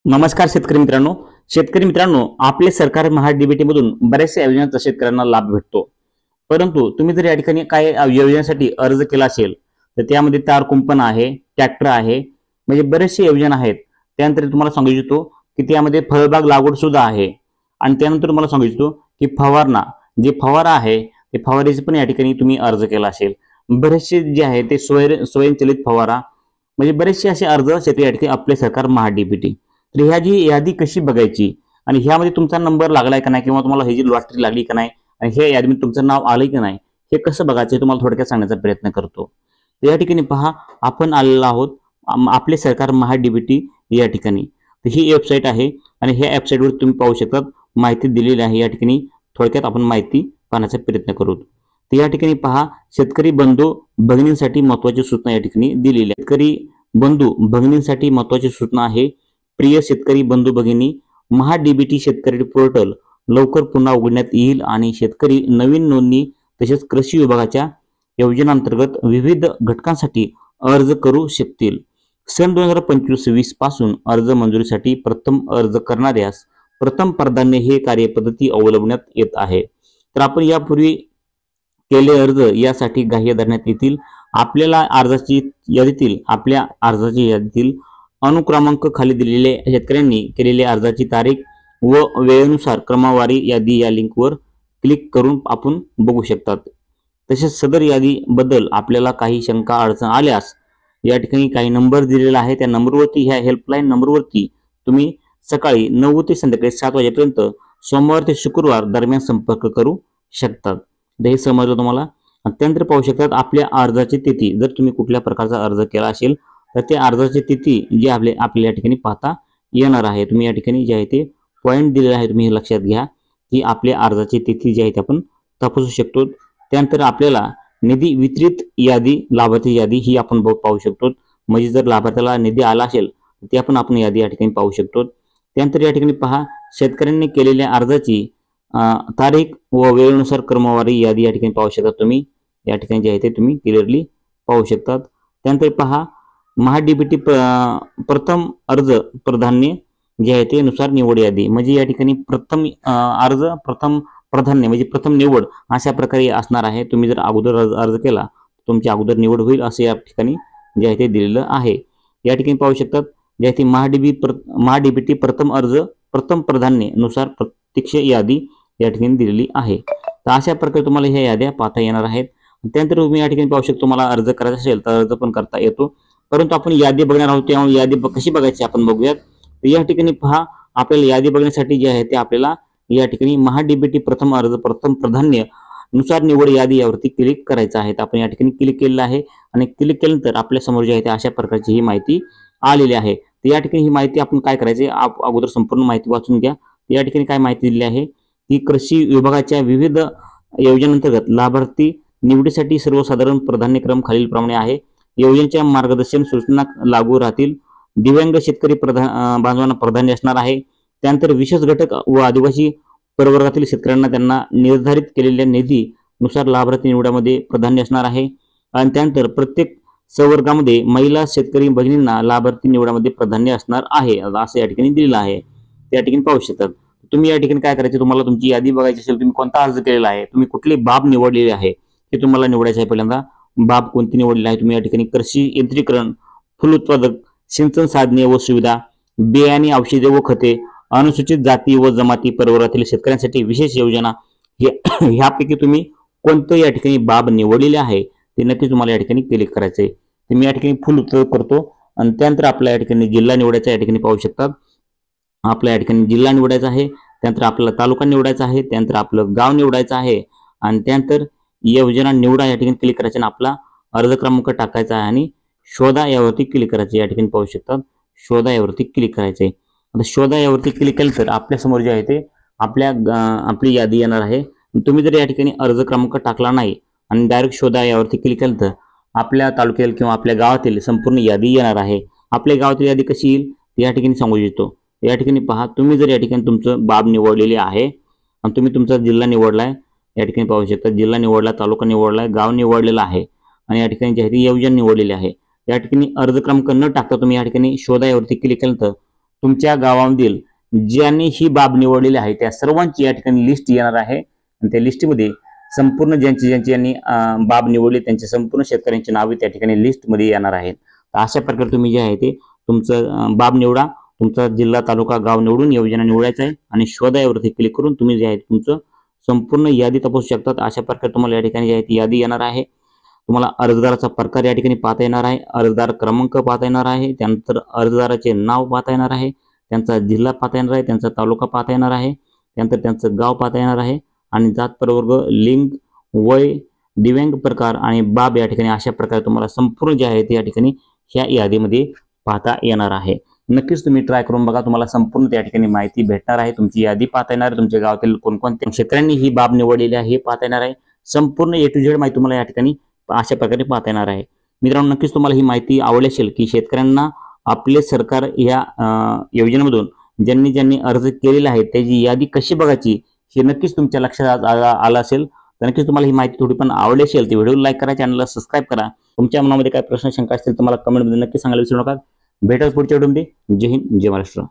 नमस्कार शेतकरी मित्रांनो. आपले सरकार महाडीबीटी मधून बऱ्याचशा योजनांचा शेतकऱ्यांना लाभ भेटतो. परंतु तुम्ही जर या ठिकाणी काही योजनेसाठी अर्ज केला असेल तर त्यामध्ये तार कुंपण आहे, ट्रॅक्टर आहे, म्हणजे बरेचसे योजना आहेत. त्यानंतर तुम्हाला सांगू इच्छितो की त्यामध्ये फळबाग लागवड सुद्धा आहे. आणि त्यानंतर तुम्हाला सांगू इच्छितो की जे फवारा आहे ते फवारीचे पण या ठिकाणी तुम्ही अर्ज केला असेल. बरेचसे जे आहे ते स्वयंचलित फवारा, म्हणजे बरेचसे असे अर्ज शेतकरी या ठिकाणी आपले सरकार महाडीबीटी. तर ह्या जी यादी कशी बघायची आणि ह्यामध्ये तुमचा नंबर लागलाय का नाही, किंवा तुम्हाला ही जी लॉटरी लागली का नाही आणि हे यादीमध्ये तुमचं नाव आलंय की नाही, हे कसं बघायचं हे तुम्हाला थोडक्यात सांगण्याचा प्रयत्न करतो. तर या ठिकाणी पहा, आपण आलेलो आहोत आपले सरकार महाडीबीटी या ठिकाणी. तर ही वेबसाईट आहे आणि ह्या वेबसाईटवर तुम्ही पाहू शकता माहिती दिलेली आहे. या ठिकाणी थोडक्यात आपण माहिती पाहण्याचा प्रयत्न करू. तर या ठिकाणी पहा, शेतकरी बंधू भगिनींसाठी महत्वाची सूचना या ठिकाणी दिलेली आहे. शेतकरी बंधू भगिनींसाठी महत्वाची सूचना आहे. प्रिय शेतकरी बंधू भगिनी, महाडीबीटी शेतकरी पोर्टल लवकर पुन्हा उघडण्यात येईल आणि शेतकरी नवीन नोंदणी तसेच कृषी विभागाच्या योजनांतर्गत विविध घटकांसाठी अर्ज करू शकतील. सन 2025-20 पासून अर्ज मंजुरीसाठी प्रथम अर्ज करणाऱ्यास प्रथम प्राधान्य हे कार्यपद्धती अवलंबण्यात येत आहे. तर आपण यापूर्वी केले अर्ज यासाठी ग्राह्य धरण्यात येतील. आपल्या अर्जाची यादीतील अनुक्रमांक खाली दिलेले शेतकऱ्यांनी केलेल्या अर्जाची तारीख व वेळेनुसार क्रमवारी यादी या लिंकवर क्लिक करून आपण बघू शकतात. तसेच सदर यादी बद्दल आपल्याला काही शंका अडचण आल्यास या ठिकाणी काही नंबर दिलेला आहे. त्या नंबरवरती, ह्या हेल्पलाईन नंबरवरती तुम्ही सकाळी 9 ते संध्याकाळी 7 वाजेपर्यंत सोमवार ते शुक्रवार दरम्यान संपर्क करू शकतात. हे समजलं तुम्हाला. त्यानंतर पाहू शकतात आपल्या अर्जाची तिथी. जर तुम्ही कुठल्या प्रकारचा अर्ज केला असेल तर त्या अर्जाची तिथी जी आपल्या या ठिकाणी पाहता येणार आहे. तुम्ही या ठिकाणी जे आहे ते पॉईंट दिलेला आहे, तुम्ही हे लक्षात घ्या की आपल्या अर्जाची तिथी जी आहे ते आपण तपासू शकतो. त्यानंतर आपल्याला निधी वितरित यादी, लाभार्थी यादी ही आपण पाहू शकतो. म्हणजे जर लाभार्थ्याला निधी आला असेल तर ते आपण यादी या ठिकाणी पाहू शकतो. त्यानंतर या ठिकाणी पहा, शेतकऱ्यांनी केलेल्या अर्जाची तारीख व वेळेनुसार क्रमवारी यादी या ठिकाणी पाहू शकता. तुम्ही या ठिकाणी जे आहे ते तुम्ही क्लिअरली पाहू शकतात. त्यानंतर पहा, महाडीबीटी प्रथम अर्ज प्राधान्य जे आहे ते नुसार निवड यादी, म्हणजे या ठिकाणी प्रथम अर्ज प्रथम प्राधान्य म्हणजे प्रथम निवड अशा प्रकारे असणार आहे. तुम्ही जर अगोदर अर्ज केला तुमची अगोदर निवड होईल असं या ठिकाणी जे आहे ते दिलेलं आहे. या ठिकाणी पाहू शकतात जे आहे ते महाडीबीटी प्रथम अर्ज प्रथम प्राधान्य नुसार प्रत्यक्ष यादी या ठिकाणी दिलेली आहे. तर अशा प्रकारे तुम्हाला ह्या याद्या पाहता येणार आहेत. त्यानंतर तुम्ही या ठिकाणी पाहू शकतो, मला अर्ज करायचा असेल तर अर्ज पण करता येतो. परंतु आपण यादी बघणार आहोत, त्यामुळे यादी कशी बघायची आपण बघूयात. या ठिकाणी पहा, आपल्याला यादी बघण्यासाठी जे आहे ते आपल्याला या ठिकाणी महाडीबीटी प्रथम अर्ज प्रथम प्राधान्य नुसार निवड यादी यावरती क्लिक करायचं आहे. आपण या ठिकाणी क्लिक केलेलं आहे आणि क्लिक केल्यानंतर आपल्या समोर जे आहे ते अशा प्रकारची ही माहिती आलेली आहे. तर या ठिकाणी ही माहिती आपण काय करायचे, अगोदर संपूर्ण माहिती वाचून घ्या. या ठिकाणी काय माहिती दिली आहे की कृषी विभागाच्या विविध योजनांतर्गत लाभार्थी निवडीसाठी सर्वसाधारण प्राधान्यक्रम खालीलप्रमाणे आहे. योजनेच्या मार्गदर्शन सूचना लागू राहतील. दिव्यांग शेतकरी बांधवांना प्राधान्य असणार आहे. त्यानंतर विशेष घटक व आदिवासी प्रवर्गातील शेतकऱ्यांना त्यांना निर्धारित केलेल्या निधी नुसार लाभार्थी निवडामध्ये प्राधान्य असणार आहे. आणि त्यानंतर प्रत्येक संवर्गामध्ये महिला शेतकरी भगिनींना लाभार्थी निवडामध्ये प्राधान्य असणार आहे असं या ठिकाणी दिलेलं आहे. त्या ठिकाणी पाहू शकतात. तुम्ही या ठिकाणी काय करायचे, तुम्हाला तुमची यादी बघायची असेल, तुम्ही कोणता अर्ज केलेला आहे, तुम्ही कुठली बाब निवडलेली आहे हे तुम्हाला निवडायचं आहे. पहिल्यांदा बाब कोणती निवडलेली आहे, तुम्ही या ठिकाणी कृषी यंत्रीकरण, फुल उत्पादक, सिंचन साधने व सुविधा, बियाणे, औषधे व खते, अनुसूचित जाती व जमाती प्रवर्गातील शेतकऱ्यांसाठी विशेष योजना, ह्यापैकी तुम्ही कोणतं या ठिकाणी बाब निवडलेले आहे ते नक्की तुम्हाला या ठिकाणी क्लिक करायचे. मी या ठिकाणी फुल उत्तर करतो आणि त्यानंतर आपल्या या ठिकाणी जिल्हा निवडायचा. या ठिकाणी पाहू शकतात आपल्या या ठिकाणी जिल्हा निवडायचा आहे. त्यानंतर आपला तालुका निवडायचा आहे. त्यानंतर आपलं गाव निवडायचं आहे आणि त्यानंतर योजना निवडा या ठिकाणी क्लिक करायचे आणि आपला अर्ज क्रमांक टाकायचा आहे आणि शोधा यावरती क्लिक करायचे. या ठिकाणी पाहू शकतात शोधा यावरती क्लिक करायचे. आता शोधा यावरती क्लिक केलं तर आपल्या समोर जे आहे ते आपली यादी येणार आहे. तुम्ही जर या ठिकाणी अर्ज क्रमांक टाकला नाही आणि डायरेक्ट शोधा यावरती क्लिक केलं तर आपल्या तालुक्यातील किंवा आपल्या गावातील संपूर्ण यादी येणार आहे. आपल्या गावातील यादी कशी येईल या ठिकाणी सांगू इच्छितो. या ठिकाणी पहा, तुम्ही जर या ठिकाणी तुमचं बाब निवडलेले आहे आणि तुम्ही तुमचा जिल्हा निवडलाय, या ठिकाणी पाहू शकता जिल्हा निवडला, तालुका निवडलाय, गाव निवडलेला आहे आणि या ठिकाणी जे आहे ती योजना निवडलेली आहे. या ठिकाणी अर्ज क्रमांक न टाकता तुम्ही या ठिकाणी शोधा यावरती क्लिक केल्यानंतर तुमच्या गावामधील ज्यांनी ही बाब निवडलेली आहे त्या सर्वांची या ठिकाणी लिस्ट येणार आहे आणि त्या लिस्टमध्ये संपूर्ण ज्यांची यांनी बाब निवडली त्यांचे संपूर्ण शेतकऱ्यांची नावे त्या ठिकाणी लिस्टमध्ये येणार आहेत. तर अशा प्रकारे तुम्ही जे आहे ते तुमचं बाब निवडा, तुमचा जिल्हा तालुका गाव निवडून योजना निवडायचा आहे आणि शोधा यावरती क्लिक करून तुम्ही जे आहे तुमचं संपूर्ण यादी तपासू शकतात. अशा प्रकारे तुम्हाला या ठिकाणी जे आहे ती यादी येणार आहे. तुम्हाला अर्जदाराचा प्रकार या ठिकाणी पाहता येणार आहे, अर्जदार क्रमांक पाहता येणार आहे, त्यानंतर अर्जदाराचे नाव पाहता येणार आहे, त्यांचा जिल्हा पाहता येणार आहे, त्यांचा तालुका पाहता येणार आहे, त्यानंतर त्यांचं गाव पाहता येणार आहे आणि जात प्रवर्ग, लिंग, वय, दिव्यांग प्रकार आणि बाब या ठिकाणी अशा प्रकारे तुम्हाला संपूर्ण जे आहे ते या ठिकाणी ह्या यादीमध्ये पाहता येणार आहे. नक्कीच तुम्ही ट्राय करून बघा, तुम्हाला संपूर्ण त्या ठिकाणी माहिती भेटणार आहे. तुमची यादी पाहता येणार आहे, तुमच्या गावातील कोणकोणत्या शेतकऱ्यांनी ही बाब निवडलेली आहे हे पाहता येणार आहे. संपूर्ण ए टू झेड माहिती तुम्हाला या ठिकाणी अशा प्रकारे पाहता येणार आहे. मित्रांनो, नक्कीच तुम्हाला ही माहिती आवडली असेल की शेतकऱ्यांना आपले सरकार या योजनेमधून ज्यांनी अर्ज केलेला आहे त्याची यादी कशी बघायची हे नक्कीच तुमच्या लक्षात आलं असेल. तर नक्कीच तुम्हाला ही माहिती थोडी पण आवडली असेल तर व्हिडिओ लाईक करा, चॅनलला सबस्क्राईब करा. तुमच्या मनामध्ये काय प्रश्न शंका असतील तर मला कमेंटमध्ये नक्की सांगायला विसरू नका. भेटूच पुढच्या व्हिडिओमध्ये. जय हिंद, जय महाराष्ट्र.